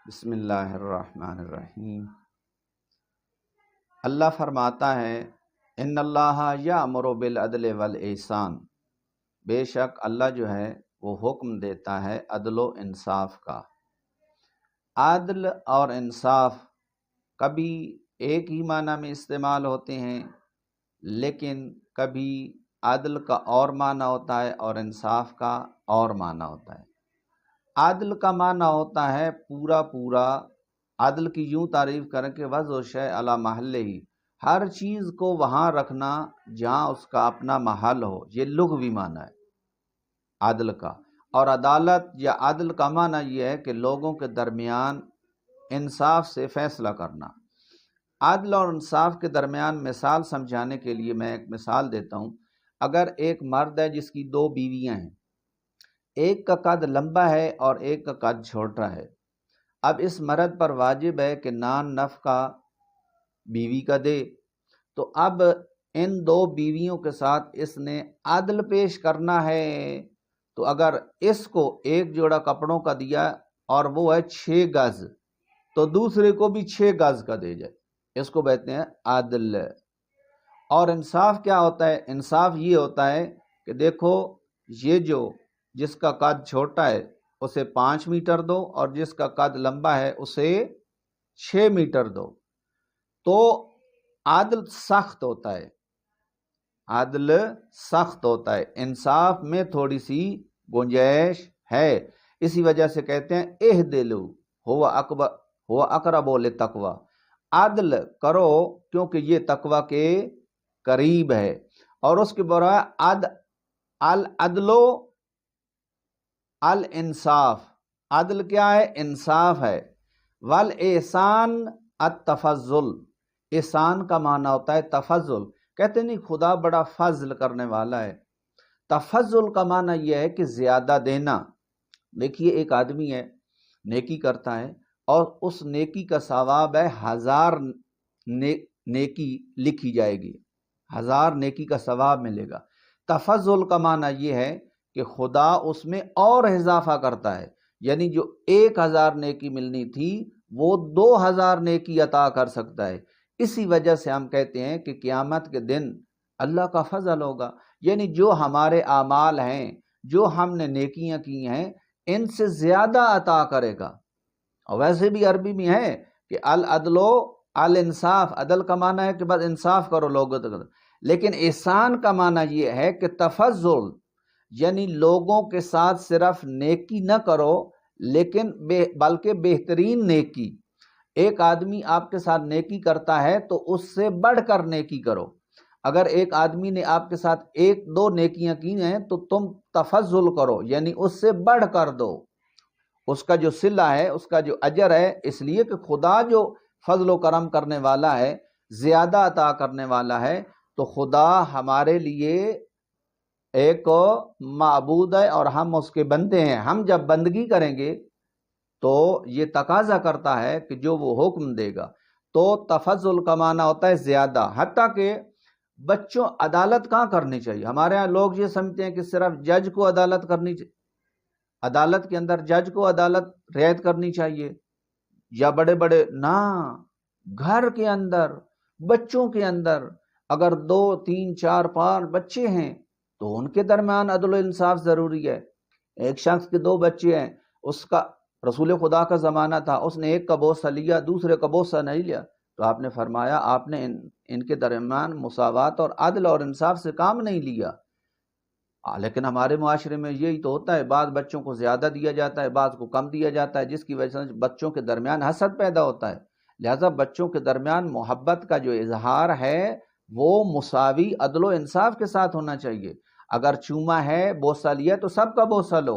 بسم اللہ الرحمن الرحیم۔ اللہ فرماتا ہے ان اللہ یأمر بالعدل والاحسان، بے شک اللہ جو ہے وہ حکم دیتا ہے عدل و انصاف کا۔ عدل اور انصاف کبھی ایک ہی معنی میں استعمال ہوتے ہیں، لیکن کبھی عدل کا اور معنی ہوتا ہے اور انصاف کا اور معنی ہوتا ہے۔ عدل کا معنی ہوتا ہے پورا پورا، عدل کی یوں تعریف کریں کہ وضع شیء علی محلہ ہی، ہر چیز کو وہاں رکھنا جہاں اس کا اپنا محل ہو، یہ لغوی معنی ہے عدل کا۔ اور عدالت یا عدل کا معنی یہ ہے کہ لوگوں کے درمیان انصاف سے فیصلہ کرنا۔ عدل اور انصاف کے درمیان مثال سمجھانے کے لیے میں ایک مثال دیتا ہوں۔ اگر ایک مرد ہے جس کی دو بیویاں ہیں، ایک کا قد لمبا ہے اور ایک کا قد چھوٹا ہے، اب اس مرد پر واجب ہے کہ نان نفقہ بیوی کا دے، تو اب ان دو بیویوں کے ساتھ اس نے عدل پیش کرنا ہے۔ تو اگر اس کو ایک جوڑا کپڑوں کا دیا اور وہ ہے 6 گز، تو دوسرے کو بھی 6 گز کا دے جائے، اس کو کہتے ہیں عدل۔ اور انصاف کیا ہوتا ہے؟ انصاف یہ ہوتا ہے کہ دیکھو یہ جو جس کا قد چھوٹا ہے اسے 5 میٹر دو اور جس کا قد لمبا ہے اسے 6 میٹر دو، تو عدل سخت ہوتا ہے، عدل سخت ہوتا ہے، انصاف میں تھوڑی سی گنجائش ہے۔ اسی وجہ سے کہتے ہیں اعدلوا هو اقرب للتقوی، عدل کرو کیونکہ یہ تقوی کے قریب ہے۔ اور اس کے برابر العدل الانصاف، عدل کیا ہے؟ انصاف ہے۔ والاحسان التفضل، احسان کا معنی ہوتا ہے تفضل۔ کہتے نہیں خدا بڑا فضل کرنے والا ہے، تفضل کا معنی یہ ہے کہ زیادہ دینا۔ دیکھیے ایک آدمی ہے، نیکی کرتا ہے اور اس نیکی کا ثواب ہے 1000 نیکی لکھی جائے گی، 1000 نیکی کا ثواب ملے گا۔ تفضل کا معنی یہ ہے کہ خدا اس میں اور اضافہ کرتا ہے، یعنی جو 1000 نیکی ملنی تھی وہ 2000 نیکی عطا کر سکتا ہے۔ اسی وجہ سے ہم کہتے ہیں کہ قیامت کے دن اللہ کا فضل ہوگا، یعنی جو ہمارے اعمال ہیں، جو ہم نے نیکیاں کی ہیں، ان سے زیادہ عطا کرے گا۔ اور ویسے بھی عربی میں ہے کہ العدل الانصاف، عدل کا معنی ہے کہ بس انصاف کرو لوگوں تک، لیکن احسان کا معنی یہ ہے کہ تفضل، یعنی لوگوں کے ساتھ صرف نیکی نہ کرو لیکن بلکہ بہترین نیکی۔ ایک آدمی آپ کے ساتھ نیکی کرتا ہے تو اس سے بڑھ کر نیکی کرو۔ اگر ایک آدمی نے آپ کے ساتھ 1-2 نیکیاں کی ہیں تو تم تفضل کرو، یعنی اس سے بڑھ کر دو، اس کا جو صلہ ہے، اس کا جو اجر ہے، اس لیے کہ خدا جو فضل و کرم کرنے والا ہے، زیادہ عطا کرنے والا ہے، تو خدا ہمارے لیے ایک معبود ہے اور ہم اس کے بندے ہیں۔ ہم جب بندگی کریں گے تو یہ تقاضا کرتا ہے کہ جو وہ حکم دے گا، تو تفضل کا معنی ہوتا ہے زیادہ۔ حتیٰ کہ بچوں عدالت کہاں کرنی چاہیے؟ ہمارے ہاں لوگ یہ سمجھتے ہیں کہ صرف جج کو عدالت کرنی چاہیے، عدالت کے اندر جج کو عدالت رعایت کرنی چاہیے یا بڑے بڑے، نہ، گھر کے اندر بچوں کے اندر اگر 2 3 4 5 بچے ہیں تو ان کے درمیان عدل و انصاف ضروری ہے۔ ایک شخص کے 2 بچے ہیں، اس کا رسول خدا کا زمانہ تھا، اس نے ایک کا بوسہ لیا، دوسرے کا بوسہ نہیں لیا، تو آپ نے فرمایا آپ نے ان کے درمیان مساوات اور عدل اور انصاف سے کام نہیں لیا۔ لیکن ہمارے معاشرے میں یہی تو ہوتا ہے، بعض بچوں کو زیادہ دیا جاتا ہے، بعض کو کم دیا جاتا ہے، جس کی وجہ سے بچوں کے درمیان حسد پیدا ہوتا ہے۔ لہذا بچوں کے درمیان محبت کا جو اظہار ہے وہ مساوی عدل و انصاف کے ساتھ ہونا چاہیے۔ اگر چوما ہے، بوسہ لیا تو سب کا بوسہ لو،